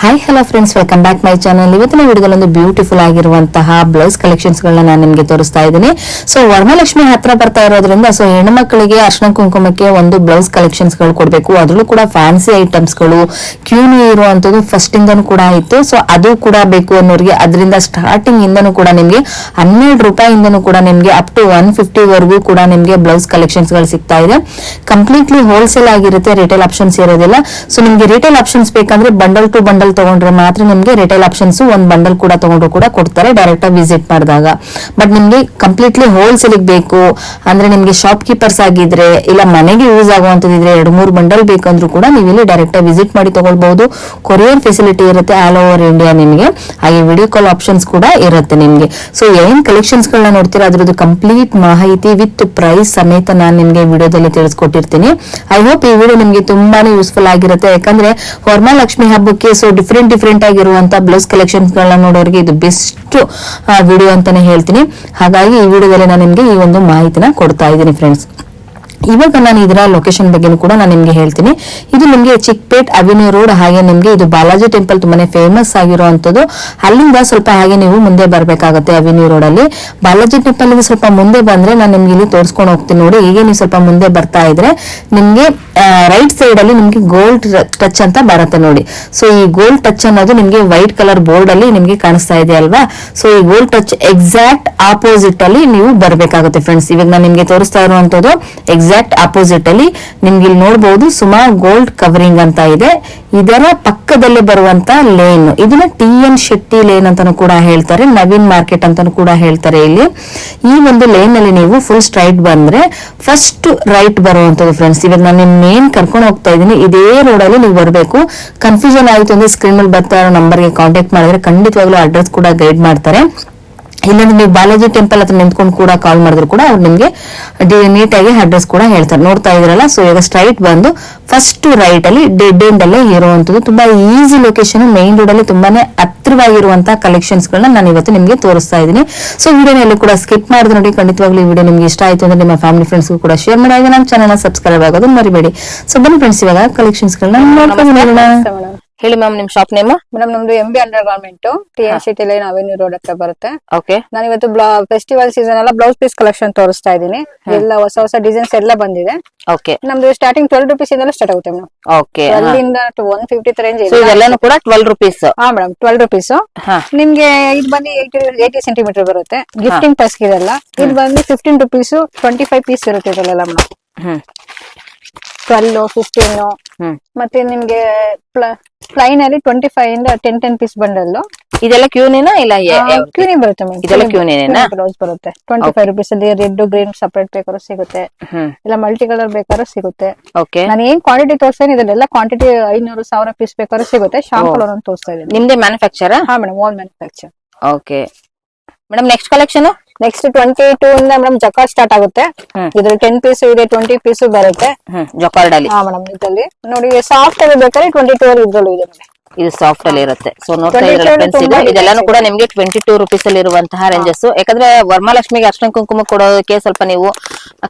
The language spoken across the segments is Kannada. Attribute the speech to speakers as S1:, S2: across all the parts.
S1: Hi hello friends, welcome back my channel. ಇವತ್ತಿನ ವಿಡಿಯೋದಲ್ಲಿ ಒಂದು ಬ್ಯೂಟಿಫುಲ್ ಆಗಿರುವಂತಹ ಬ್ಲೌಸ್ ಕಲೆಕ್ಷನ್ಸ್ ಗಳನ್ನ ನಾನು ನಿಮಗೆ ತೋರಿಸ್ತಾ ಇದ್ದೀನಿ. ಸೊ ವರಮಹಾಲಕ್ಷ್ಮಿ ಹತ್ರ ಬರ್ತಾ ಇರೋದ್ರಿಂದ ಸೊ ಹೆಣ್ಮಕ್ಳಿಗೆ ಅರ್ಶನ ಕುಂಕುಮಕ್ಕೆ ಒಂದು ಬ್ಲೌಸ್ ಕಲೆಕ್ಷನ್ಸ್ ಗಳು ಕೊಡಬೇಕು. ಅದ್ರಲ್ಲೂ ಕೂಡ ಫ್ಯಾನ್ಸಿ ಐಟಮ್ಸ್ ಗಳು ಕ್ಯೂನಿ ಇರುವಂತದ್ದು ಫಸ್ಟ್ ಇಂದನೂ ಕೂಡ ಇತ್ತು. ಸೊ ಅದು ಕೂಡ ಬೇಕು ಅನ್ನೋರಿಗೆ ಅದರಿಂದ ಸ್ಟಾರ್ಟಿಂಗ್ ಇಂದನೂ ಕೂಡ ನಿಮ್ಗೆ 12 ರೂಪಾಯಿಂದನೂ ಕೂಡ ನಿಮ್ಗೆ ಅಪ್ ಟು 150 ವರೆಗೂ ಕೂಡ ನಿಮ್ಗೆ ಬ್ಲೌಸ್ ಕಲೆಕ್ಷನ್ಸ್ ಗಳು ಸಿಗ್ತಾ ಇದೆ. ಕಂಪ್ಲೀಟ್ಲಿ ಹೋಲ್ಸೇಲ್ ಆಗಿರುತ್ತೆ, ರಿಟೇಲ್ ಆಪ್ಷನ್ಸ್ ಇರೋದಿಲ್ಲ. ಸೊ ನಿಮ್ಗೆ ರಿಟೇಲ್ ಆಪ್ಷನ್ಸ್ ಬೇಕಂದ್ರೆ ಬಂಡಲ್ ಟು ಬಂಡಲ್ ತಗೊಂಡ್ರೆ ಮಾತ್ರ ನಿಮ್ಗೆ ರಿಟೇಲ್ ಆಪ್ಷನ್ಸ್ ಒಂದ್ ಬಂಡಲ್ ಕೂಡ ತಗೊಂಡ್ರು ಕೂಡ ಕೊಡ್ತಾರೆ ಡೈರೆಕ್ಟ್ ಆಗಿ ವಿಸಿಟ್ ಮಾಡಿದಾಗ. ಬಟ್ ನಿಮ್ಗೆ ಕಂಪ್ಲೀಟ್ಲಿ ಹೋಲ್ಸೇಲ್ ಬೇಕು ಅಂದ್ರೆ ನಿಮ್ಗೆ ಶಾಪ್ ಕೀಪರ್ಸ್ ಆಗಿದ್ರೆ ಇಲ್ಲ ಮನೆಗೆ ಯೂಸ್ ಆಗುವಂತದಿದ್ರೆ 2-3 ಬಂಡಲ್ ಬೇಕಂದ್ರೂ ಕೂಡ ನೀವು ಇಲ್ಲಿ ಡೈರೆಕ್ಟ್ ಆಗಿ ವಿಸಿಟ್ ಮಾಡಿ ತಗೊಳ್ಬಹುದು. ಕೊರಿಯರ್ ಫೆಸಿಲಿಟಿ ಇರುತ್ತೆ ಆಲ್ ಓವರ್ ಇಂಡಿಯಾ ನಿಮಗೆ. ಹಾಗೆ ವಿಡಿಯೋ ಕಾಲ್ ಆಪ್ಷನ್ಸ್ ಕೂಡ ಇರುತ್ತೆ ನಿಮ್ಗೆ. ಸೊ ಏನ್ ಕಲೆಕ್ಷನ್ಸ್ ಗಳನ್ನ ನೋಡ್ತೀರಾ ಅದ್ರದ್ದು ಕಂಪ್ಲೀಟ್ ಮಾಹಿತಿ ವಿತ್ ಪ್ರೈಸ್ ಸಮೇತ ನಾನು ನಿಮ್ಗೆ ವಿಡಿಯೋದಲ್ಲಿ ತಿಳಿಸ್ಕೊಟ್ಟಿರ್ತೀನಿ. ಐ ಹೋಪ್ ಈ ವಿಡಿಯೋ ನಿಮ್ಗೆ ತುಂಬಾನೇ ಯೂಸ್ಫುಲ್ ಆಗಿರುತ್ತೆ. ಯಾಕಂದ್ರೆ ವರಮಹಾಲಕ್ಷ್ಮಿ ಹಬ್ಬಕ್ಕೆ ಸೊ ಡಿಫ್ರೆಂಟ್ ಆಗಿರುವಂತ ಬ್ಲೌಸ್ ಕಲೆಕ್ಷನ್ಸ್ ಗಳನ್ನ ನೋಡೋರಿಗೆ ಇದು ಬೆಸ್ಟ್ ವಿಡಿಯೋ ಅಂತಾನೆ ಹೇಳ್ತೀನಿ. ಹಾಗಾಗಿ ಈ ವಿಡಿಯೋದಲ್ಲಿ ನಾನು ನಿಮ್ಗೆ ಈ ಒಂದು ಮಾಹಿತಿನ ಕೊಡ್ತಾ ಇದ್ದೀನಿ ಫ್ರೆಂಡ್ಸ್. ಇವಾಗ ನಾನು ಇದರ ಲೊಕೇಶನ್ ಬಗ್ಗೆ ಕೂಡ ನಾನು ನಿಮ್ಗೆ ಹೇಳ್ತೀನಿ. ಇದು ನಿಮ್ಗೆ ಚಿಕ್ಪೇಟ್ ಅವೆನ್ಯೂ ರೋಡ್. ಹಾಗೆ ನಿಮ್ಗೆ ಇದು ಬಾಲಾಜಿ ಟೆಂಪಲ್ ತುಂಬಾನೇ ಫೇಮಸ್ ಆಗಿರುವಂತದ್ದು. ಅಲ್ಲಿಂದ ಸ್ವಲ್ಪ ಹಾಗೆ ನೀವು ಮುಂದೆ ಬರ್ಬೇಕಾಗುತ್ತೆ ಅವೆನ್ಯೂ ರೋಡ್ ಅಲ್ಲಿ. ಬಾಲಾಜಿ ಟೆಂಪಲ್ ಗೆ ಸ್ವಲ್ಪ ಮುಂದೆ ಬಂದ್ರೆ ನಾನು ನಿಮ್ಗೆ ಇಲ್ಲಿ ತೋರಿಸ್ಕೊಂಡು ಹೋಗ್ತೀನಿ ನೋಡಿ. ಹೀಗೆ ನೀವು ಸ್ವಲ್ಪ ಮುಂದೆ ಬರ್ತಾ ಇದ್ರೆ ನಿಮ್ಗೆ ರೈಟ್ ಸೈಡ್ ಅಲ್ಲಿ ನಿಮ್ಗೆ ಗೋಲ್ಡ್ ಟಚ್ ಅಂತ ಬರುತ್ತೆ ನೋಡಿ. ಸೊ ಈ ಗೋಲ್ಡ್ ಟಚ್ ಅನ್ನೋದು ನಿಮ್ಗೆ ವೈಟ್ ಕಲರ್ ಬೋರ್ಡ್ ಅಲ್ಲಿ ನಿಮ್ಗೆ ಕಾಣಿಸ್ತಾ ಇದೆ ಅಲ್ವಾ. ಸೊ ಈ ಗೋಲ್ಡ್ ಟಚ್ ಎಕ್ಸಾಕ್ಟ್ ಆಪೋಸಿಟ್ ಅಲ್ಲಿ ನೀವು ಬರ್ಬೇಕಾಗುತ್ತೆ ಫ್ರೆಂಡ್ಸ್. ಇವಾಗ ನಾನು ನಿಮ್ಗೆ ತೋರಿಸ್ತಾ ಇರುವಂತದ್ದು ಎಕ್ಸಾಕ್ಟ್ ಆಪೋಸಿಟ್ ಅಲ್ಲಿ ನಿಮ್ಗೆ ಇಲ್ಲಿ ನೋಡಬಹುದು ಸುಮಾ ಗೋಲ್ಡ್ ಕವರಿಂಗ್ ಅಂತ ಇದೆ. ಇದರ ಪಕ್ಕದಲ್ಲೇ ಬರುವಂತ ಲೇನ್ ಇದನ್ನ TN ಶೆಟ್ಟಿ ಲೇನ್ ಅಂತಾನು ಕೂಡ ಹೇಳ್ತಾರೆ, ನವೀನ್ ಮಾರ್ಕೆಟ್ ಅಂತಾನು ಕೂಡ ಹೇಳ್ತಾರೆ. ಇಲ್ಲಿ ಈ ಒಂದು ಲೇನ್ ಅಲ್ಲಿ ನೀವು ಫುಲ್ ಸ್ಟ್ರೈಟ್ ಬಂದ್ರೆ ಫಸ್ಟ್ ರೈಟ್ ಬರುವಂತದ್ದು ಫ್ರೆಂಡ್ಸ್. ಇವಾಗ ನಾನು ನಿಮ್ ಮೇನ್ ಕರ್ಕೊಂಡು ಹೋಗ್ತಾ ಇದ್ದೀನಿ. ಇದೇ ರೋಡ್ ಅಲ್ಲಿ ನೀವು ಬರಬೇಕು. ಕನ್ಫ್ಯೂಷನ್ ಆಯ್ತು ಅಂದ್ರೆ ಸ್ಕ್ರೀನ್ ಮೇಲೆ ಬರ್ತಾ ಇರೋ ನಂಬರ್ಗೆ ಕಾಂಟ್ಯಾಕ್ಟ್ ಮಾಡಿದ್ರೆ ಖಂಡಿತವಾಗ್ಲೂ ಅಡ್ರೆಸ್ ಕೂಡ ಗೈಡ್ ಮಾಡ್ತಾರೆ. ಇಲ್ಲಾಂದ್ರೆ ನೀವು ಬಾಲಾಜಿ ಟೆಂಪಲ್ ಹತ್ರ ನಿಂತ್ಕೊಂಡು ಕೂಡ ಕಾಲ್ ಮಾಡಿದ್ರು ಕೂಡ ಅವ್ರು ನಿಮ್ಗೆ ನೀಟಾಗಿ ಅಡ್ರೆಸ್ ಕೂಡ ಹೇಳ್ತಾರೆ. ನೋಡ್ತಾ ಇದ್ರಲ್ಲ. ಸೊ ಈಗ ಸ್ಟ್ರೈಟ್ ಬಂದು ಫಸ್ಟ್ ರೈಟ್ ಅಲ್ಲಿ ಡೆಡ್ ಎಂಡ್ ಅಲ್ಲೇ ಇರುವಂತದ್ದು ತುಂಬಾ ಈಸಿ ಲೊಕೇಶನ್, ಮೈನ್ ರೋಡ್ ಅಲ್ಲಿ ತುಂಬಾನೇ ಹತ್ತಿರವಾಗಿರುವಂತಹ ಕಲೆಕ್ಷನ್ಸ್ ಗಳನ್ನ ನಾನು ಇವತ್ತು ನಿಮ್ಗೆ ತೋರಿಸ್ತಾ ಇದ್ದೀನಿ. ಸೊ ವಿಡಿಯೋನಲ್ಲಿ ಕೂಡ ಸ್ಕಿಪ್ ಮಾಡಿದ್ರೆ ನೋಡಿ. ಖಂಡಿತವಾಗ್ಲೂ ಈ ವಿಡಿಯೋ ನಿಮ್ಗೆ ಇಷ್ಟ ಆಯ್ತು ಅಂದ್ರೆ ನಿಮ್ಮ ಫ್ಯಾಮಿಲಿ ಫ್ರೆಂಡ್ಸ್ ಕೂಡ ಶೇರ್ ಮಾಡಿ. ಹಾಗೆ ನಮ್ಮ ಚಾನಲ್ ಸಬ್ಸ್ಕ್ರೈಬ್ ಆಗೋದು ಮರಿಬೇಡಿ. ಸೊ ಬನ್ನಿ ಫ್ರೆಂಡ್ಸ್, ಇವಾಗ ಕಲೆಕ್ಷನ್ಸ್ ಗಳನ್ನ ನೋಡ್ಕೊಂಡು
S2: ಹೇಳಿ ಮ್ಯಾಮ್, ನಿಮ್ ಶಾಪ್ ನೇಮ್?
S1: ಮೇಡಮ್ ನಮ್ದು MB under garment TN Shetty line avenue road ಹತ್ರ ಬರುತ್ತೆ.
S2: ಓಕೆ.
S1: ನಾನು ಇವತ್ತು ಫೆಸ್ಟಿವಲ್ ಸೀಸನ್ ಎಲ್ಲ ಬ್ಲೌಸ್ ಪೀಸ್ ಕಲೆಕ್ಷನ್ ತೋರಿಸ್ತಾ ಇದ್ದೀನಿ. ಎಲ್ಲ ಹೊಸ ಡಿಸೈನ್ಸ್ ಎಲ್ಲ ಬಂದಿದೆ.
S2: ಓಕೆ.
S1: ನಮ್ದು ಸ್ಟಾರ್ಟಿಂಗ್ 12 rupees ಇಂದ ಸ್ಟಾರ್ಟ್ ಆಗುತ್ತೆ ಮೇಡಮ್.
S2: ಓಕೆ.
S1: ಅಲ್ಲಿಂದ 150 ರೇಂಜ್ ಇದೆ.
S2: ಇದೆಲ್ಲಾನು ಕೂಡ 12 rupees.
S1: ಹಾ ಮೇಡಮ್, 12 rupees. ನಿಮ್ಗೆ ಇದು ಬಂದು 80 ಸೆಂಟಿಮೀಟರ್ ಬರುತ್ತೆ. ಗಿಫ್ಟಿಂಗ್ ಪರ್ಸ್ ಇದೆಲ್ಲ. ಇದು ಬಂದು 15 rupees 25 ಪೀಸ್ ಇರುತ್ತೆ ಇದೆಲ್ಲ ಮೇಡಮ್. 12, 15 ಮತ್ತೆ ನಿಮ್ಗೆ ಪ್ಲೈನ್ ಅಲ್ಲಿ 25 ಇಂದ 10 ಪೀಸ್ ಬಂಡಲ್.
S2: ಇದೆಲ್ಲ ಕ್ಯೂನಿನಾ ಇಲ್ಲ
S1: ಕ್ಯೂನಿ ಬರುತ್ತೆ ಮೇಡಮ್.
S2: ಇದೆಲ್ಲ ಕ್ಯೂನಿನೇನಾ?
S1: ಬ್ಲೌಸ್ ಬರುತ್ತೆ 25 rupees ಅಲ್ಲಿ. ರೆಡ್ ಗ್ರೀನ್ ಸಪರೇಟ್ ಬೇಕಾದ್ರೂ ಸಿಗುತ್ತೆ, ಇಲ್ಲ ಮಲ್ಟಿ ಕಲರ್ ಬೇಕಾದ್ರೂ ಸಿಗುತ್ತೆ.
S2: ಓಕೆ.
S1: ನಾನು ಏನ್ ಕ್ವಾಂಟಿಟಿ ತೋರಿಸ್ತೀನಿ ಇದೆಲ್ಲ ಕ್ವಾಂಟಿಟಿ 500-1000 ಪೀಸ್ ಬೇಕಾದ್ರೂ ಸಿಗುತ್ತೆ. ಶಾಂಪಲ್ ಒಂದೊಂದು ತೋರಿಸ್ತಾ ಇದ್ದೀನಿ.
S2: ನಿಮ್ದೇ ಮ್ಯಾನುಫ್ಯಾಕ್ಚರ್?
S1: ಹಾ madam, own manufacture.
S2: Okay madam. Next collection
S1: next 22 ಇಂದ ಮೇಡಮ್ ಜಕಾರ್ಡ್ ಸ್ಟಾರ್ಟ್ ಆಗುತ್ತೆ. ಇದ್ರಲ್ಲಿ 10 ಪೀಸ್ ಇದೆ, 20 ಪೀಸ್ ಬರುತ್ತೆ
S2: ಜಕಾರ್ಡ್ ಅಲ್ಲಿ.
S1: ಹಾ ಮೇಡಮ್, ಇದ್ರಲ್ಲಿ ನೋಡಿ ಸಾಫ್ಟ್ ಅಲ್ಲಿ ಬೇಕಾದ್ರೆ 22 ಇದ್ರಲ್ಲೂ ಇದೆ ಮೇಡಮ್.
S2: ಇದು ಸಾಫ್ಟ್ ಅಲ್ಲಿ ಇರುತ್ತೆ. ಸೊ ನೋಡ್ತಾ ಇದ್ರೆ ಫ್ರೆಂಡ್ಸ್, ಇದೆಲ್ಲಾನು ಕೂಡ ನಿಮ್ಗೆ 22 rupees ಅಲ್ಲಿ ಇರುವಂತಹ ರೇಂಜಸ್. ಯಾಕಂದ್ರೆ ವರಮಹಾಲಕ್ಷ್ಮಿಗೆ ಅರ್ಶನ ಕುಂಕುಮ ಕೊಡೋದಕ್ಕೆ ಸ್ವಲ್ಪ ನೀವು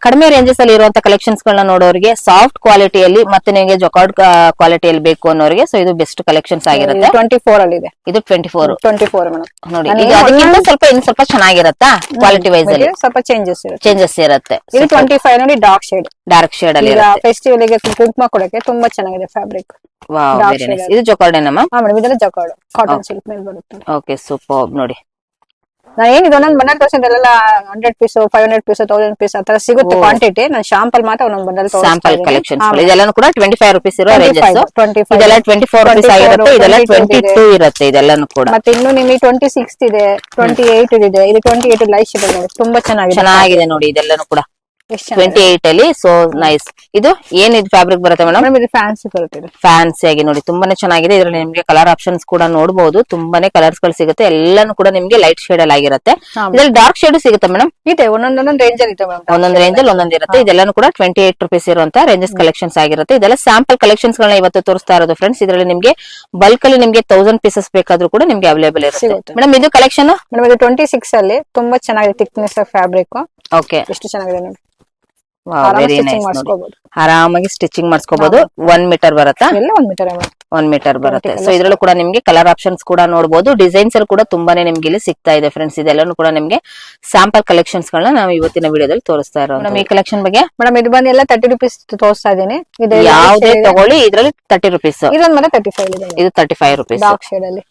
S2: ಕಡಿಮೆ ರೇಂಜಸ್ ಅಲ್ಲಿ ಇರುವಂತಹ ಕಲೆಕ್ಷನ್ಸ್ ಗಳನ್ನ ನೋಡೋರಿಗೆ, ಸಾಫ್ಟ್ ಕ್ವಾಲಿಟಿಯಲ್ಲಿ ಮತ್ತೆ ನಿಮಗೆ ಜಕಾರ್ಡ್ ಕ್ವಾಲಿಟಿಯಲ್ಲಿ ಬೇಕು ಅನ್ನೋರಿಗೆ ಸೊ ಇದು ಬೆಸ್ಟ್ ಕಲೆಕ್ಷನ್ಸ್ ಆಗಿರುತ್ತೆ.
S1: 24 ಅಲ್ಲಿ ಇದೆ.
S2: ಇದು 24
S1: ಮೇಡಮ್.
S2: ನೋಡಿ, ಇದು ಅದಕ್ಕಿಂತ ಸ್ವಲ್ಪ ಚೆನ್ನಾಗಿರುತ್ತಾ ಕ್ವಾಲಿಟಿ ವೈಸ್ ಅಲ್ಲಿ?
S1: ಸ್ವಲ್ಪ ಚೇಂಜಸ್
S2: ಇರುತ್ತೆ.
S1: ಇದು 25 ನೋಡಿ, ಡಾರ್ಕ್ ಶೇಡ್
S2: ಅಲ್ಲಿ
S1: ಫೆಸ್ಟಿವಲ್ ಗೆ ಕುಂಕುಮ ಕೊಡಕ್ಕೆ ತುಂಬಾ ಚೆನ್ನಾಗಿದೆ ಫ್ಯಾಬ್ರಿಕ್.
S2: Wow, very nice. ಇದು ಜಕಾರ್ಡ್ ಏನಮ್ಮ?
S1: ಹಾ ಮೇಡಮ್, ಇದೆಲ್ಲ ಜಕಾರ್ಡ್ ಕಾಟನ್ ಸಿಲ್ಕ್ ಮೇಲೆ ಬರುತ್ತೆ.
S2: Okay, super. ನೋಡಿ
S1: ನಾನು ಏನಿದೆ ಒಂದೊಂದು ಬಂಡಲ್ ತೋರಿಸಿದ್ರೆಲ್ಲ 100 ಪೀಸ್ 500 ಪೀಸ್ 1000 ಪೀಸ್ ಆತರ ಸಿಗುತ್ತೆ ಕ್ವಾಂಟಿಟಿ. ನಾನು ಶಾಂಪಲ್ ಮಾತ್ರ ಒಂದೊಂದು ಬಂಡಲ್
S2: ಸ್ಯಾಂಪಲ್ ಕಲೆಕ್ಷನ್ಸ್. ಇದೆಲ್ಲಾನು ಕೂಡ 25 rupees ಇರೋ ರೇಂಜಸ್. ಇದೆಲ್ಲ 24 rupees ಆಗಿರುತ್ತೆ. ಇದೆಲ್ಲ 22 ಇರುತ್ತೆ. ಇದೆಲ್ಲಾನು ಕೂಡ ಮತ್ತೆ
S1: ಇನ್ನು ನಿಮಗೆ 26 ಇದೆ, 28 ಇದೆ. ಇದು 28 ಲೈಟ್ ಶೇಡ್ ನೋಡಿ, ತುಂಬಾ
S2: ಚೆನ್ನಾಗಿದೆ ನೋಡಿ. ಇದೆಲ್ಲಾನು ಕೂಡ 28 ಅಲ್ಲಿ. So nice. ಇದು ಏನಿದು ಫ್ಯಾಬ್ರಿಕ್ ಬರುತ್ತೆ ಮೇಡಮ್?
S1: ಇದು ಫ್ಯಾನ್ಸಿ ಬರುತ್ತೆ.
S2: ಫ್ಯಾನ್ಸಿ ಆಗಿ ನೋಡಿ, ತುಂಬಾನೇ ಚೆನ್ನಾಗಿದೆ. ಇದ್ರಲ್ಲಿ ನಿಮ್ಗೆ ಕಲರ್ ಆಪ್ಷನ್ಸ್ ಕೂಡ ನೋಡಬಹುದು. ತುಂಬಾನೇ ಕಲರ್ಸ್ ಗಳು ಸಿಗುತ್ತೆ. ಎಲ್ಲಾನು ಕೂಡ ನಿಮ್ಗೆ ಲೈಟ್ ಶೇಡ್ ಅಲ್ಲಿ ಆಗಿರುತ್ತೆ. ಇದ್ರಲ್ಲಿ ಡಾರ್ಕ್ ಶೇಡ್ ಸಿಗುತ್ತೆ ಮೇಡಮ್?
S1: ಇದೆ, ಒಂದೊಂದೊಂದು ರೇಂಜ್ ಅಲ್ಲಿ ಇದೆ ಮೇಡಮ್.
S2: ಒಂದೊಂದು ರೇಂಜ್ ಅಲ್ಲಿ ಒಂದೊಂದು ಇರುತ್ತೆ. ಇದೆಲ್ಲಾನು ಕೂಡ 28 rupees ಇರುವಂತಹ ರೇಂಜಸ್ ಕಲೆಕ್ಷನ್ಸ್ ಆಗಿರುತ್ತೆ. ಇದೆಲ್ಲ ಸ್ಯಾಂಪಲ್ ಕಲೆಕ್ಷನ್ಸ್ ಗಳನ್ನ ಇವತ್ತು ತೋರಿಸ್ತಾ ಇರೋದು ಫ್ರೆಂಡ್ಸ್. ಇದರಲ್ಲಿ ನಿಮ್ಗೆ ಬಲ್ಕ್ ಅಲ್ಲಿ ನಿಮ್ಗೆ 1000 ಪೀಸಸ್ ಬೇಕಾದ್ರೂ ಕೂಡ ನಿಮ್ಗೆ ಅವೈಲೇಬಲ್ ಇರುತ್ತೆ ಮೇಡಮ್. ಇದು ಕಲೆಕ್ಷನ್
S1: ಮೇಡಮ್, ಇದು 26 ಅಲ್ಲಿ ತುಂಬಾ ಚೆನ್ನಾಗಿದೆ. Thickness fabric.
S2: ಓಕೆ,
S1: ಎಷ್ಟು ಚೆನ್ನಾಗಿದೆ ನೋಡಿ.
S2: Very
S3: stitching
S2: nice.
S3: ಮಾಡಿಸ್ಕೋಬಹುದು.
S2: ಆರಾಮಾಗಿ ಸ್ಟಿಚಿಂಗ್ ಮಾಡಿಸ್ಕೋಬಹುದು. 1 ಮೀಟರ್ ಬರುತ್ತಾ?
S3: ಎಲ್ಲ 1 ಮೀಟರ್
S2: 1 ಮೀಟರ್ ಬರುತ್ತೆ. ಸೊ ಇದ್ರಲ್ಲೂ ಕೂಡ ನಿಮ್ಗೆ ಕಲರ್ ಆಪ್ಷನ್ಸ್ ಕೂಡ ನೋಡಬಹುದು. ಡಿಸೈನ್ಸ್ ಅಲ್ಲಿ ಕೂಡ ತುಂಬಾನೇ ನಿಮ್ಗೆ ಇಲ್ಲಿ ಸಿಗ್ತಾ ಇದೆ ಫ್ರೆಂಡ್ಸ್. ಇದೆಲ್ಲಾನು ಕೂಡ ನಿಮ್ಗೆ ಸ್ಯಾಂಪಲ್ ಕಲೆಕ್ಷನ್ಸ್ ಗಳನ್ನ ನಾವು ಇವತ್ತಿನ ವಿಡಿಯೋದಲ್ಲಿ ತೋರಿಸ್ತಾ ಇರೋದು. ನಮ್ಮ ಈ ಕಲೆಕ್ಷನ್ ಬಗ್ಗೆ
S3: ಮೇಡಮ್ ಇದು ಬಂದು ಎಲ್ಲ 30 rupees ತೋರಿಸ್ತಾ ಇದೀನಿ. ಇದು
S2: ಯಾವುದೇ ತಗೊಳ್ಳಿ ಇದ್ರಲ್ಲಿ 30 rupees.
S3: ಇದೊಂದು ಮೇಲೆ 35 ಇದೆ.
S2: ಇದು 35 rupees.
S3: ಡಾರ್ಕ್ ಶೇಡ್ ಅಲ್ಲಿ.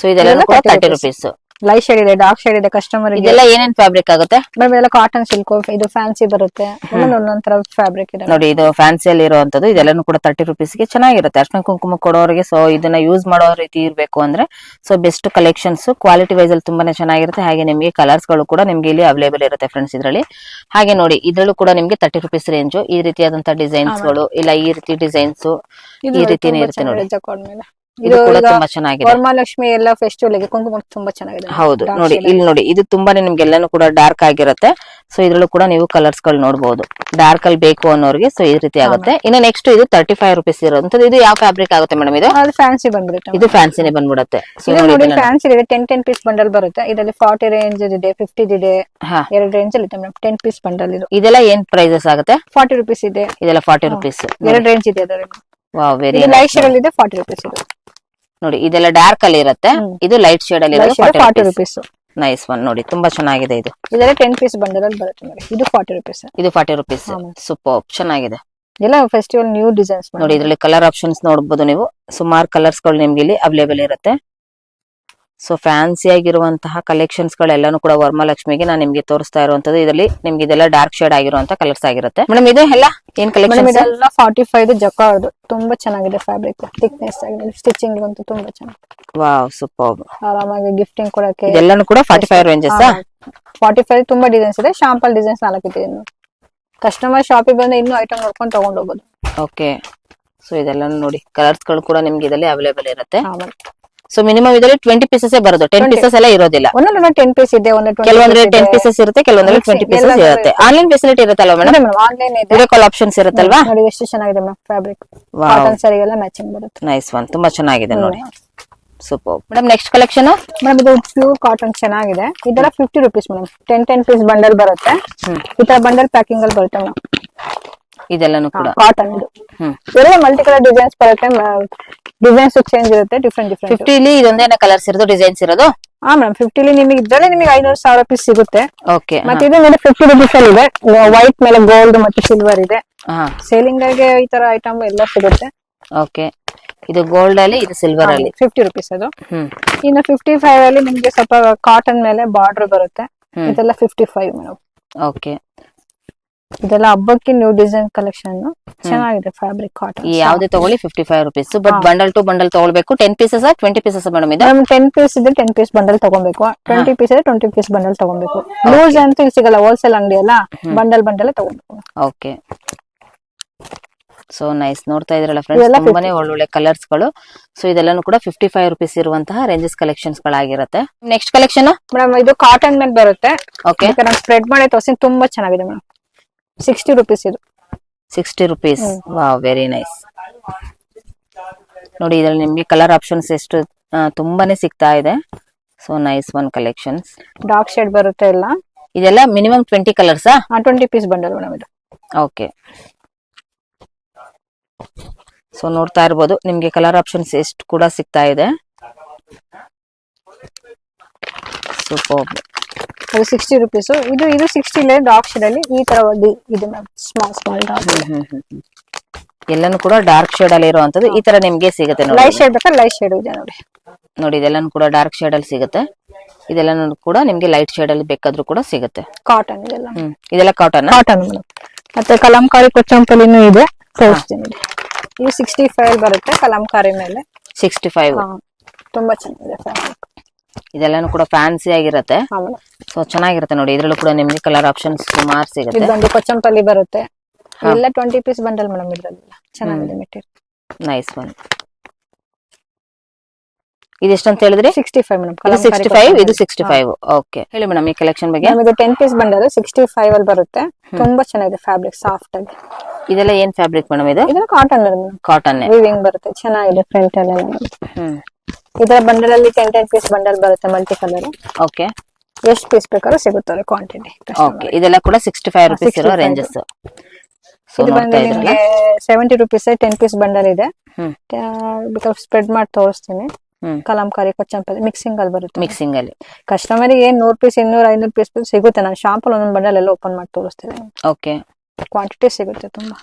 S2: ಸೊ ಇದೆಲ್ಲ ಕೂಡ 30 rupees.
S3: ಲೈಟ್ ಶೇಡ್ ಇದೆ, ಡಾರ್ಕ್ ಶೇಡ್ ಇದೆ. ಕಸ್ಟಮರ್
S2: ಇದೆಲ್ಲ ಏನೇನ್ ಫ್ಯಾಬ್ರಿಕ್ ಆಗುತ್ತೆ
S3: ಮೇಡಮ್? ಎಲ್ಲ ಕಾಟನ್ ಸಿಲ್ಕ್, ಇದು ಫ್ಯಾನ್ಸಿ ಬರುತ್ತೆ. ಒಂದೊಂದ್ ತರ ಫ್ಯಾಬ್ರಿಕ್ ಇದೆ
S2: ನೋಡಿ. ಇದು ಫ್ಯಾನ್ಸಿ ಅಲ್ಲಿ ಇರುವಂತದ್ದು. ಇದೆಲ್ಲಾನು ಕೂಡ 30 rupees ಗೆ ಚೆನ್ನಾಗಿರುತ್ತೆ. ಅರ್ಶಿನ ಕುಂಕುಮ ಕೊಡೋರಿಗೆ ಸೊ ಇದನ್ನ ಯೂಸ್ ಮಾಡೋ ರೀತಿ ಇರ್ಬೇಕು ಅಂದ್ರೆ so best collections. Quality wise ಅಲ್ಲಿ ತುಂಬಾನೇ ಚೆನ್ನಾಗಿರುತ್ತೆ. ಹಾಗೆ ನಿಮ್ಗೆ ಕಲರ್ಸ್ ಗಳು ಕೂಡ ನಿಮ್ಗೆ ಇಲ್ಲಿ ಅವೈಲೇಬಲ್ ಇರುತ್ತೆ ಫ್ರೆಂಡ್ಸ್ ಇದರಲ್ಲಿ. ಹಾಗೆ ನೋಡಿ ಇದ್ರಲ್ಲೂ ಕೂಡ ನಿಮ್ಗೆ 30 rupees ರೇಂಜ್ ಈ ರೀತಿಯಾದಂತಹ ಡಿಸೈನ್ಸ್ ಗಳು ಇಲ್ಲ ಈ ರೀತಿ ಡಿಸೈನ್ಸ್ ಈ ರೀತಿನೇ ಇರುತ್ತೆ ನೋಡಿ. ಇದು ಕೂಡ ತುಂಬಾ ಚೆನ್ನಾಗಿದೆ.
S3: ವರಮಹಾಲಕ್ಷ್ಮಿ ಎಲ್ಲ ಫೆಸ್ಟಿವಲ್ ಗೆ ಕುಂಕುಮ ತುಂಬಾ ಚೆನ್ನಾಗಿದೆ.
S2: ಹೌದು ನೋಡಿ ಇಲ್ಲಿ ನೋಡಿ ಇದು ತುಂಬಾನೇ ನಿಮ್ಗೆಲ್ಲಾನು ಕೂಡ ಡಾರ್ಕ್ ಆಗಿರುತ್ತೆ. ಸೊ ಇದ್ರಲ್ಲೂ ಕೂಡ ನೀವು ಕಲರ್ಸ್ ಗಳು ನೋಡಬಹುದು. ಡಾರ್ಕ್ ಅಲ್ಲಿ ಬೇಕು ಅನ್ನೋರಿಗೆ ಸೊ ಈ ರೀತಿ ಆಗುತ್ತೆ. ಇನ್ನು ನೆಕ್ಸ್ಟ್ ಇದು 35 rupees ಇರೋದು. ಇದು ಯಾವ ಫ್ಯಾಬ್ರಿಕ್ ಆಗುತ್ತೆ ಮೇಡಮ್? ಇದು
S3: ಫ್ಯಾನ್ಸಿ ಬಂದ್ಬಿಡುತ್ತೆ.
S2: ಇದು ಫ್ಯಾನ್ಸಿನೇ ಬಂದ್ಬಿಡುತ್ತೆ.
S3: ನೋಡಿ ಫ್ಯಾನ್ಸಿ ಇದೆ. 10 ಪೀಸ್ ಬಂಡಲ್ ಬರುತ್ತೆ. ಇದರಲ್ಲಿ 40 ರೇಂಜ್ ಇದೆ, 50 ಇದೆ, 2 ರೇಂಜ್ ಅಲ್ಲಿ ಇದೆ ಮೇಡಮ್. 10 ಪೀಸ್ ಬಂಡಲ್ ಇದು.
S2: ಇದೆಲ್ಲ ಏನ್ ಪ್ರೈಸಸ್ ಆಗುತ್ತೆ?
S3: 40 rupees ಇದೆ.
S2: ಇದೆಲ್ಲ 40 rupees.
S3: 2 ರೇಂಜ್ ಇದೆ ಅದರಲ್ಲಿ.
S2: ವಾವ್ ವೆರಿ
S3: ಲೈಟ್ ಶೇಡ್ ಅಲ್ಲಿ ಇದೆ, 40 rupees ಇದೆ.
S2: ನೋಡಿ ಇದೆಲ್ಲ ಡಾರ್ಕ್ ಅಲ್ಲಿ ಇರುತ್ತೆ. ಇದು ಲೈಟ್ ಶೇಡ್ ಅಲ್ಲಿ ಇರೋದು
S3: 40 rupees.
S2: ನೈಸ್ ಒನ್ ನೋಡಿ ತುಂಬಾ ಚೆನ್ನಾಗಿದೆ ಇದು.
S3: ಇದೆಲ್ಲ 10 ಪೀಸ್ ಬಂಡಲ್ ಅಲ್ಲಿ ಬರುತ್ತೆ ನೋಡಿ. ಇದು 40 rupees.
S2: ಇದು 40 rupees. ಸೂಪರ್ ಚೆನ್ನಾಗಿದೆ.
S3: ಎಲ್ಲ ಫೆಸ್ಟಿವಲ್ ನ್ಯೂ ಡಿಸೈನ್ಸ್
S2: ನೋಡಿ. ಇದರಲ್ಲಿ ಕಲರ್ ಆಪ್ಷನ್ಸ್ ನೋಡಬಹುದು ನೀವು. ಸುಮಾರು ಕಲರ್ಸ್ ಗಳು ನಿಮ್ಗೆ ಇಲ್ಲಿ ಅವೈಲೇಬಲ್ ಇರುತ್ತೆ. ಸೊ ಫ್ಯಾನ್ಸಿ ಆಗಿರುವಂತಹ ಕಲೆಕ್ಷನ್ಸ್ ಗಳೆಲ್ಲಾನು ಕೂಡ ವರಮಹಾಲಕ್ಷ್ಮಿಗೆ ನಾನು ನಿಮ್ಗೆ ತೋರಿಸ್ತಾ ಇರುವಂತದ್ದು. ಇದರಲ್ಲಿ ನಿಮ್ಗೆ ಇದೆಲ್ಲ ಡಾರ್ಕ್ ಶೇಡ್ ಆಗಿರುವಂತಹ ಕಲರ್ಸ್ ಆಗಿರುತ್ತೆ. ಮೇಡಮ್ ಇದು ಎಲ್ಲ ಏನ್ ಕಲೆಕ್ಷನ್?
S3: ಇದೆಲ್ಲ 45 ಜಕಾರ್ಡ್. ತುಂಬಾ ಚೆನ್ನಾಗಿದೆ ಫ್ಯಾಬ್ರಿಕ್. ಥಿಕ್ನೆಸ್ ಆಗಿದೆ. ಸ್ಟಿಚಿಂಗ್ ಅಂತೂ ತುಂಬಾ ಚೆನ್ನಾಗಿದೆ.
S2: Wow super.
S3: ಆರಾಮಾಗಿ ಗಿಫ್ಟಿಂಗ್ ಕೊಡಕ್ಕೆ
S2: ಇದೆಲ್ಲಾನು ಕೂಡ 45 ರೇಂಜಸ್.
S3: 45 ತುಂಬಾ ಡಿಸೈನ್ಸ್ ಇದೆ. ಶಾಂಪಲ್ ಡಿಸೈನ್ಸ್ 4 ಇದೆ. ಕಸ್ಟಮರ್ ಶಾಪಿಗೆ ಬಂದ್ರೆ ಇನ್ನೂ ಐಟಮ್ ನೋಡ್ಕೊಂಡು ತಗೊಂಡ್ ಹೋಗ್ಬೋದು.
S2: ಓಕೆ. ಸೊ ಇದೆಲ್ಲಾನು ನೋಡಿ ಕಲರ್ಸ್ ಗಳು ಕೂಡ ನಿಮ್ಗೆ ಇದರಲ್ಲಿ ಅವೈಲೇಬಲ್ ಇರುತ್ತೆ. ಸೊ ಮಿನಿಮಮ್ ಇದರಲ್ಲಿ 20 ಪೀಸಸ್ ಬರೋದು. 10 ಪೀಸಸ್ ಎಲ್ಲ ಇರೋದಿಲ್ಲ.
S3: ಒಂದೊಂದು 10 ಪೀಸ್ ಇದೆ,
S2: ಕೆಲವೊಂದ್ರೆ 10 ಪೀಸಸ್ ಇರುತ್ತೆ, ಕೆಲವೊಂದ್ರೆ 20 ಪೀಸಸ್ ಇರುತ್ತೆ. ಆನ್ಲೈನ್ ಫೆಸಿಲಿಟಿ ಇರುತ್ತಲ್ವಾ ಮೇಡಮ್?
S3: ಆನ್ಲೈನ್ ಇದೆ.
S2: ವಿಡಿಯೋ ಕಾಲ್ ಆಪ್ಷನ್ಸ್ ಇರುತ್ತಲ್ವಾ?
S3: ನೋಡಿ ಎಷ್ಟು ಚೆನ್ನಾಗಿದೆ ಮೇಡಮ್ ಫ್ಯಾಬ್ರಿಕ್. ಕಾಟನ್ ಸಾರಿಗೆಲ್ಲ ಮ್ಯಾಚಿಂಗ್ ಬರುತ್ತೆ.
S2: ನೈಸ್ ಒನ್ ತುಂಬಾ ಚೆನ್ನಾಗಿದೆ ನೋಡಿ. Super. Madam next collection
S3: madam ಇದು ಪ್ಯೂರ್ ಕಾಟನ್ ಚೆನ್ನಾಗಿದೆ. ಇದೆಲ್ಲ 50 rupees ಮೇಡಮ್. 10 ಪೀಸ್ ಬಂಡಲ್ ಬರುತ್ತೆ. ಈ ತರ ಬಂಡಲ್ ಪ್ಯಾಕಿಂಗ್ ಅಲ್ಲಿ ಬರುತ್ತೆ ಮೇಡಮ್.
S2: ಇದೆಲ್ಲಾನು ಕೂಡ
S3: ಕಾಟನ್ ಇದು. ಎಲ್ಲ ಮಲ್ಟಿ ಕಲರ್ ಡಿಸೈನ್ಸ್ ಬರುತ್ತೆ. ಡಿಸೈನ್ಸ್ ಚೇಂಜ್ ಇರುತ್ತೆ. ಡಿಫ್ರೆಂಟ್
S2: 50 ಇಲ್ಲಿ ಇದೊಂದೇನ ಕಲರ್ಸ್ ಇರೋದು, ಡಿಸೈನ್ಸ್ ಇರೋದು?
S3: ಹಾ ಮೇಡಮ್ 50 ಇಲ್ಲಿ ನಿಮಗೆ ಇದ್ರಲ್ಲಿ ನಿಮಗೆ 500,000 ಪೀಸ್ ಸಿಗುತ್ತೆ.
S2: ಓಕೆ.
S3: ಮತ್ತೆ ಇದು ಮೇಲೆ 50 rupees ಅಲ್ಲಿ ಇದೆ. ವೈಟ್ ಮೇಲೆ ಗೋಲ್ಡ್ ಮತ್ತೆ ಸಿಲ್ವರ್ ಇದೆ. ಸೇಲಿಂಗ್ ಗೆ ಈ ತರ ಐಟಮ್ ಎಲ್ಲ ಸಿಗುತ್ತೆ.
S2: ಓಕೆ. ಇದು ಗೋಲ್ಡ್ ಅಲ್ಲಿ, ಇದು ಸಿಲ್ವರ್ ಅಲ್ಲಿ
S3: 50 rupees ಅದು. ಇನ್ನು 55 ಅಲ್ಲಿ ನಿಮ್ಗೆ ಸ್ವಲ್ಪ ಕಾಟನ್ ಮೇಲೆ ಬಾರ್ಡರ್ ಬರುತ್ತೆ. ಇದೆಲ್ಲ 55 ಮೇಡಮ್.
S2: ಓಕೆ.
S3: ಇದೆಲ್ಲ ಹಬ್ಬಕ್ಕೆ ನ್ಯೂ ಡಿಸೈನ್ ಕಲೆಕ್ಷನ್ ಚೆನ್ನಾಗಿದೆ ಫ್ಯಾಬ್ರಿಕ್ ಕಾಟನ್.
S2: ಯಾವ್ದೇ ತಗೊಳ್ಳಿ 55 rupees. But bundle to bundle ತಗೊಳ್ಬೇಕು. 10 ಪೀಸಸ್ 20 ಪೀಸಸ್ ಮೇಡಮ್ ಇದು?
S3: 10 ಪೀಸ್ ಇದೆ 10 ಪೀಸ್ ಬಂಡಲ್ ತಗೊಬೇಕು. 20 ಪೀಸ್ ಇದೆ 20 ಪೀಸ್ ಬಂಡಲ್ ತಗೊಬೇಕು. ಲೂಸ್ ಅಂತೂ ಸಿಗಲ್ಲ. ಹೋಲ್ಸೇಲ್ ಅಂಗಡಿ ಅಲ್ಲ, ಬಂಡಲ್ ಬಂಡಲ್ ತಗೊಬೇಕು.
S2: ಓಕೆ. So nice. ನೋಡ್ತಾ ಇದ್ರಲ್ಲ ಫ್ರೆಂಡ್ಸ್, ತುಂಬಾನೇ ಒಳ್ಳೊಳ್ಳೆ ಕಲರ್ಸ್ ಗಳು. ಸೊ ಇದೆಲ್ಲಾನು ಕೂಡ 55 rupees ಇರುವಂತಹ ರೇಂಜಸ್ ಕಲೆಕ್ಷನ್ಸ್ ಗಳಾಗಿರುತ್ತೆ. ನೆಕ್ಸ್ಟ್ ಕಲೆಕ್ಷನ್
S3: ಮೇಡಮ್ ಇದು ಕಾಟನ್ ಮೇಲೆ ಬರುತ್ತೆ.
S2: ಓಕೆ.
S3: ನಾನು ಸ್ಪ್ರೆಡ್ ಮಾಡಿ ತೋರಿಸಿ. ತುಂಬಾ ಚೆನ್ನಾಗಿದೆ ಮೇಡಮ್. 60 rupees ಇದು.
S2: 60 rupees. Wow very nice. ನೋಡಿ ಇದ್ರಲ್ಲಿ ನಿಮ್ಗೆ ಕಲರ್ ಆಪ್ಷನ್ಸ್ ಎಷ್ಟು ತುಂಬಾನೇ ಸಿಗ್ತಾ ಇದೆ. So nice one collections.
S3: Dark shade ಬರುತ್ತೆ ಎಲ್ಲ.
S2: ಇದೆಲ್ಲ minimum 20 colours.
S3: 20 piece bundle madam ಇದು.
S2: ಓಕೆ. ಸೊ ನೋಡ್ತಾ ಇರ್ಬೋದು ನಿಮ್ಗೆ ಕಲರ್ ಆಪ್ಷನ್ಸ್ ಎಷ್ಟು ಕೂಡ ಸಿಗ್ತಾ ಇದೆ. ಸೂಪರ್.
S3: ಅದು 60 rupees. ಇದು 60 ಇದೆ ಡಾರ್ಕ್ ಶೇಡ್ ಅಲ್ಲಿ. ಈ ತರ ಇದೆ ಮ್ಯಾಮ್. Small dark.
S2: ಎಲ್ಲಾನು ಕೂಡ ಡಾರ್ಕ್ ಶೇಡ್ ಅಲ್ಲಿ ಇರುವಂತದ್ದು ಈ ತರ ನಿಮ್ಗೆ ಸಿಗುತ್ತೆ ನೋಡಿ.
S3: ಲೈಟ್ ಶೇಡ್ ಬೇಕಾದ್ರೆ ಲೈಟ್ ಶೇಡ್ ಇದೆ ನೋಡಿ.
S2: ನೋಡಿ ಇದೆಲ್ಲಾನು ಕೂಡ ಡಾರ್ಕ್ ಶೇಡ್ ಅಲ್ಲಿ ಸಿಗುತ್ತೆ. ಇದೆಲ್ಲಾನು ಕೂಡ ನಿಮ್ಗೆ ಲೈಟ್ ಶೇಡ್ ಅಲ್ಲಿ ಬೇಕಾದ್ರೂ ಕೂಡ ಸಿಗುತ್ತೆ.
S3: ಕಾಟನ್ ಇದೆಲ್ಲ.
S2: ಇದೆಲ್ಲ ಕಾಟನ್.
S3: Cotton madam. ಮತ್ತೆ ಕಲಂಕಾರಿ ಕೊಚ್ಚಂಪಲಿನೂ ಇದೆ. ತೋರಿಸ್ತೀನಿ. ಇದು 65 ಬರುತ್ತೆ ಕಲಂಕಾರಿ ಮೇಲೆ. 65. ತುಂಬಾ ಚೆನ್ನಾಗಿದೆ ಫ್ಯಾಬ್ರಿಕ್.
S2: ಇದೆಲ್ಲಾನು ಕೂಡ ಫ್ಯಾನ್ಸಿ ಆಗಿರುತ್ತೆ. ಸೊ ಚೆನ್ನಾಗಿರುತ್ತೆ ನೋಡಿ. ಇದ್ರಲ್ಲೂ ಕೂಡ ನಿಮ್ಗೆ ಕಲರ್ ಆಪ್ಷನ್ಸ್ ಸುಮಾರು ಸಿಗುತ್ತೆ.
S3: ಇದು ಬಂದು ಕೊಚ್ಚಂಪಲ್ಲಿ ಬರುತ್ತೆ. ಎಲ್ಲ 20 ಪೀಸ್ ಬಂಡಲ್ ಮೇಡಮ್. ಇದ್ರಲ್ಲಿ ಚೆನ್ನಾಗಿದೆ ಮೆಟೀರಿಯಲ್.
S2: Nice one. ಇದೆಷ್ಟು ಅಂತ ಹೇಳಿದ್ರಿ?
S3: 65 ಮೇಡಮ್.
S2: ಇದು 65, ಇದು 65. ಓಕೆ. ಹೇಳಿ ಮೇಡಮ್ ಈ ಕಲೆಕ್ಷನ್ ಬಗ್ಗೆ.
S3: ಇದು 10 ಪೀಸ್ ಬಂಡಲ್ 65 ಅಲ್ಲಿ ಬರುತ್ತೆ. ತುಂಬಾ ಚೆನ್ನಾಗಿದೆ ಫ್ಯಾಬ್ರಿಕ್, ಸಾಫ್ಟ್ ಆಗಿ.
S2: ಇದೆಲ್ಲ ಏನ್ ಫ್ಯಾಬ್ರಿಕ್ ಮೇಡಮ್ ಇದು?
S3: ಇದು ಕಾಟನ್
S2: ಕಾಟನ್
S3: ವಿವಿಂಗ್ ಬರುತ್ತೆ. ಚೆನ್ನಾಗಿದೆ ಫ್ರಂಟ್ ಎಲ್ಲ. ಇದರ ಬಂಡಲ್ ಅಲ್ಲಿ 10 ಪೀಸ್ ಬಂಡಲ್ ಬರುತ್ತೆ ಮಲ್ಟಿ ಕಲರ್.
S2: ಓಕೆ.
S3: ಎಷ್ಟು ಪೀಸ್ ಬೇಕಾದ್ರೂ ಸಿಗುತ್ತದೆ ಕ್ವಾಂಟಿಟಿ.
S2: ಓಕೆ. ಇದೆಲ್ಲ ಕೂಡ 65 rupees ಇರೋ ರೇಂಜಸ್. ಸೊ
S3: ಇದು ಬಂದು
S2: ನೋಡ್ತಾ ಇದ್ರಲ್ಲ.
S3: ನಿಮ್ಗೆ 70 rupees 10 ಪೀಸ್ ಬಂಡಲ್ ಇದೆ.
S2: ಹ್ಮ್
S3: ಬೇಕಾದ್ರೆ ಸ್ಪ್ರೆಡ್ ಮಾಡಿ ತೋರಿಸ್ತೀನಿ.
S2: ಹ್ಮ್
S3: ಕಲಂಕಾರಿ ಕೊಚ್ಚಂಪಲ್ಲಿ ಮಿಕ್ಸಿಂಗ್ ಅಲ್ಲಿ ಬರುತ್ತೆ.
S2: ಮಿಕ್ಸಿಂಗ್ ಅಲ್ಲಿ.
S3: ಕಸ್ಟಮರಿಗೆ 100 ಪೀಸ್ 200 500 ಪೀಸ್ ಸಿಗುತ್ತೆ. ನಾನು ಶಾಂಪಲ್ ಒಂದೊಂದು ಬಂಡಲ್ ಎಲ್ಲ ಓಪನ್ ಮಾಡಿ ತೋರಿಸ್ತೀನಿ.
S2: ಓಕೆ
S3: ಕ್ವಾಂಟಿಟಿ ಸಿಗುತ್ತೆ ತುಂಬಾ.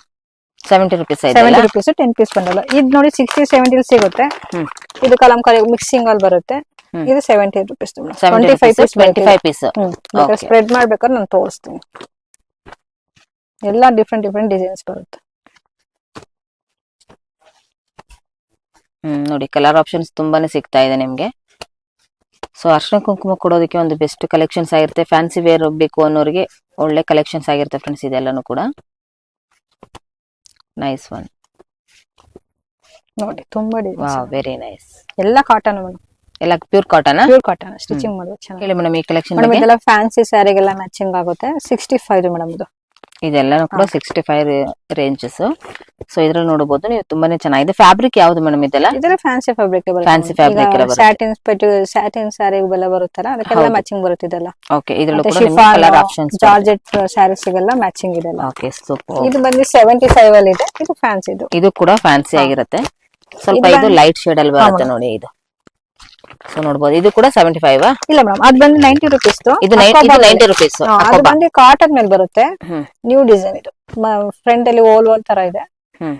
S2: 70 rupees
S3: 70 rupees 10 ಪೀಸ್ ಬಂಡಲ್. ಇದು ನೋಡಿ 60 70 ಸಿಗುತ್ತೆ.
S2: ಹ್ಮ್
S3: ಇದು ಕಲಂಕಾರಿ ಮಿಕ್ಸಿಂಗ್ ಅಲ್ಲಿ ಬರುತ್ತೆ. ಇದು 70 rupees
S2: 25
S3: 25
S2: ಪೀಸ್.
S3: ಸ್ಪ್ರೆಡ್ ಮಾಡ್ಬೇಕಾದ್ರೆ ನಾನು ತೋರಿಸ್ತೀನಿ. ಎಲ್ಲ ಡಿಫ್ರೆಂಟ್ ಡಿಫ್ರೆಂಟ್ ಡಿಸೈನ್ಸ್ ಬರುತ್ತೆ.
S2: ನೋಡಿ ಕಲರ್ ಆಪ್ಷನ್ಸ್ ತುಂಬಾನೇ ಸಿಗ್ತಾ ಇದೆ ನಿಮ್ಗೆ. ಸೊ ಅರ್ಶಿನ ಕುಂಕುಮ ಕೊಡೋದಕ್ಕೆ ಒಂದು ಬೆಸ್ಟ್ ಕಲೆಕ್ಷನ್ಸ್ ಆಗಿರುತ್ತೆ. ಫ್ಯಾನ್ಸಿ ವೇರ್ ಬೇಕು ಅನ್ನೋರಿಗೆ ಒಳ್ಳೆ ಕಲೆಕ್ಷನ್ಸ್ ಆಗಿರುತ್ತೆ ಫ್ರೆಂಡ್ಸ್ ಇದೆಲ್ಲಾನು ಕೂಡ. Nice one.
S3: ನೋಡಿ ತುಂಬಾ
S2: ವಾವ್ ವೆರಿ ನೈಸ್.
S3: ಎಲ್ಲ ಕಾಟನ್ ಮೇಡಮ್.
S2: ಎಲ್ಲ pure cotton.
S3: Pure cotton stitching ಮಾಡೋದು ಚೆನ್ನಾಗಿ.
S2: ಹೇಳಿ ಮೇಡಮ್ ಈ ಕಲೆಕ್ಷನ್
S3: ಮೇಡಮ್ ಇದೆಲ್ಲ ಫ್ಯಾನ್ಸಿ ಸ್ಯಾರಿಗೆಲ್ಲ ಮ್ಯಾಚಿಂಗ್ ಆಗುತ್ತೆ. 65 ಮೇಡಮ್ ಇದು.
S2: ಇದೆಲ್ಲಾನು ಕೂಡ 65 ರೇಂಜಸ್. ಸೊ ಇದ್ರಲ್ಲಿ ನೋಡಬಹುದು ನೀವು ತುಂಬಾನೇ ಚೆನ್ನಾಗಿದೆ. ಫ್ಯಾಬ್ರಿಕ್ ಯಾವ್ದು ಮೇಡಮ್ ಇದೆಲ್ಲ?
S3: ಇದೆಲ್ಲ fancy fabric
S2: fancy fabric
S3: satin sari ಎಲ್ಲ ಬರುತ್ತಲ್ಲ ಅದಕ್ಕೆಲ್ಲ ಮ್ಯಾಚಿಂಗ್ ಬರುತ್ತೆ ಇದೆಲ್ಲ.
S2: ಓಕೆ ಇದ್ರಲ್ಲೂ ಕೂಡ ನಿಮ್ಗೆ ಕಲರ್ ಆಪ್ಷನ್ಸ್
S3: ಜಾರ್ಜೆಟ್ ಸ್ಯಾರೀಸ್ಗೆಲ್ಲ ಮ್ಯಾಚಿಂಗ್ ಇದೆಲ್ಲ.
S2: Okay super.
S3: ಇದು ಬಂದು 75 ಅಲ್ಲಿ ಇದೆ. ಇದು ಫ್ಯಾನ್ಸಿ
S2: ಇದು ಕೂಡ ಫ್ಯಾನ್ಸಿ ಆಗಿರುತ್ತೆ. ಸ್ವಲ್ಪ ಇದು ಲೈಟ್ ಶೇಡ್ ಅಲ್ಲಿ ಬರುತ್ತೆ ನೋಡಿ ಇದು. ಸೊ ನೋಡಬಹುದು ಇದು ಕೂಡ 75.
S3: ಇಲ್ಲ ಮೇಡಮ್ ಅದು ಬಂದು 90 rupees.
S2: ಇದು 90 rupees.
S3: ಅದು ಬಂದು ಕಾಟನ್ ಮೇಲೆ ಬರುತ್ತೆ.
S2: ಹ್ಮ್
S3: ನ್ಯೂ ಡಿಸೈನ್ ಇದು. ಫ್ರಂಟ್ ಅಲ್ಲಿ ಓಲ್ ತರ ಇದೆ.
S2: ಹ್ಮ್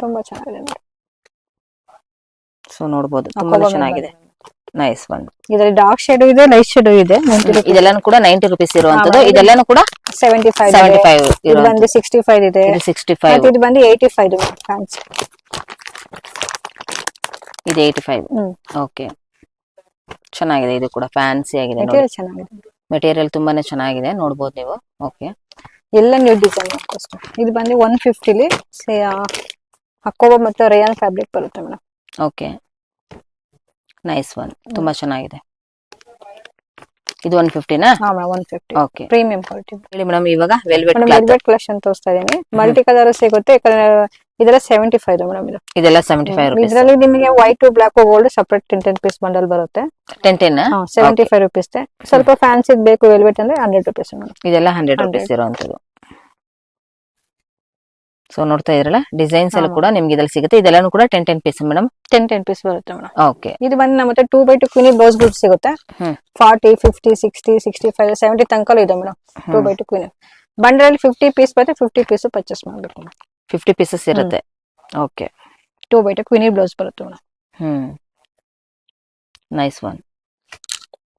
S3: ತುಂಬಾ ಚೆನ್ನಾಗಿದೆ ನೋಡಿ.
S2: ಸೊ ನೋಡಬಹುದು ತುಂಬಾ ಚೆನ್ನಾಗಿದೆ. Nice one.
S3: ಇದರಲ್ಲಿ ಡಾರ್ಕ್ ಶೇಡ್ ಇದೆ, ಲೈಟ್ ಶೇಡ್ ಇದೆ. 90 rupees.
S2: ಇದೆಲ್ಲಾನು ಕೂಡ 90 rupees ಇರುವಂತದ್ದು. ಇದೆಲ್ಲಾನು ಕೂಡ
S3: 75 ಇದು ಬಂದು 65 ಇದೆ.
S2: ಇದು 65.
S3: ಮತ್ತೆ ಇದು ಬಂದು 85 ಫ್ಯಾನ್ಸಿ.
S2: ಇದು 85. ಓಕೆ ಚೆನ್ನಾಗಿದೆ. ಇದು ಕೂಡ ಫ್ಯಾನ್ಸಿ ಆಗಿದೆ.
S3: ಮೆಟೀರಿಯಲ್ ಚೆನ್ನಾಗಿದೆ.
S2: ಮೆಟೀರಿಯಲ್ ತುಂಬಾನೇ ಚೆನ್ನಾಗಿದೆ ನೋಡಬಹುದು ನೀವು. ಓಕೆ
S3: ಎಲ್ಲ ನ್ಯೂ ಡಿಸೈನ್. ಇದು ಬಂದು 150 ಲಿ ಅಕೋಬಾ ಮತ್ತೆ ರೇಯಾನ್ ಫ್ಯಾಬ್ರಿಕ್ ಬರುತ್ತೆ ಮೇಡಮ್.
S2: Okay nice one. ತುಂಬಾ ಚೆನ್ನಾಗಿದೆ. ಇದು 150 ನಾ?
S3: ಹಾ ಮೇಡಮ್ 150.
S2: Okay
S3: premium quality.
S2: ಹೇಳಿ ಮೇಡಮ್ ಇವಾಗ ವೆಲ್ವೆಟ್
S3: ವೆಲ್ವೆಟ್ ಕಲೆಕ್ಷನ್ ತೋರಿಸ್ತಾ ಇದೀನಿ. ಮಲ್ಟಿ ಕಲರ್ ಸಿಗುತ್ತೆ. ಇದೆಲ್ಲ 75 ಮೇಡಮ್ ಇದು.
S2: ಇದೆಲ್ಲ 75 rupees.
S3: ಇದರಲ್ಲಿ ನಿಮಗೆ white black gold separate 10 piece bundle ಬರುತ್ತೆ.
S2: 10
S3: 75 rupees. ಸ್ವಲ್ಪ ಫ್ಯಾನ್ಸಿ ಬೇಕು ವೆಲ್ವೆಟ್ ಅಂದ್ರೆ 100 rupees ಮೇಡಮ್.
S2: ಇದೆಲ್ಲ 100 rupees ಇರುವಂತದ್ದು. ಸೊ ನೋಡ್ತಾ ಇದ್ರಲ್ಲ ಡಿಸೈನ್ಸ್ ಎಲ್ಲ ಕೂಡ ನಿಮ್ಗೆ ಇದ್ರಲ್ಲಿ ಸಿಗುತ್ತೆ. ಇದೆಲ್ಲಾನು ಕೂಡ 10 ಪೀಸ್ ಮೇಡಮ್. 10
S3: ಪೀಸ್ ಬರುತ್ತೆ ಮೇಡಮ್.
S2: ಓಕೆ
S3: ಇದು ಬಂದು ನಮ್ಮ ಹತ್ರ 2x2 ಕ್ವೀನಿ ಬ್ಲೌಸ್ ಗ್ರೂಪ್ ಸಿಗುತ್ತೆ. 40 50 60 65 70 ತನಕ ಇದೆ madam. 2x2 Queenie bundle 50 piece ಬರುತ್ತೆ. 50 ಪೀಸ್ ಪರ್ಚೇಸ್ ಮಾಡಬೇಕು.
S2: 50 ಪೀಸಸ್ ಇರುತ್ತೆ. ಓಕೆ
S3: 2x2 ಕ್ವೀನಿ ಬ್ಲೌಸ್ ಬರುತ್ತೆ madam.
S2: Nice one.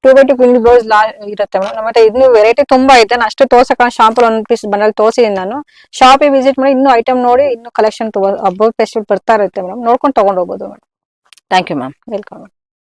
S3: 2x2 queenie blouse ಇರುತ್ತೆ ಮೇಡಮ್. ನಮ್ಮ ಹತ್ರ ಇನ್ನು ವೆರೈಟಿ ತುಂಬಾ ಇದೆ. ನಾನು ಅಷ್ಟು ತೋರ್ಸಕ ಶಾಂಪಲ್ 1 ಪೀಸ್ ಬಂಡಲ್ ತೋರಿಸಿದೀನಿ ನಾನು. ಶಾಪಿಗೆ ವಿಸಿಟ್ ಮಾಡಿ ಇನ್ನೂ ಐಟಮ್ ನೋಡಿ ಇನ್ನೂ ಕಲೆಕ್ಷನ್ ಹಬ್ಬ ಫೆಸ್ಟಿವಲ್ ಬರ್ತಾ ಇರುತ್ತೆ ಮೇಡಮ್. ನೋಡ್ಕೊಂಡು ತಗೊಂಡು ಹೋಗ್ಬೋದು madam.
S2: Thank you ma'am.
S3: Welcome.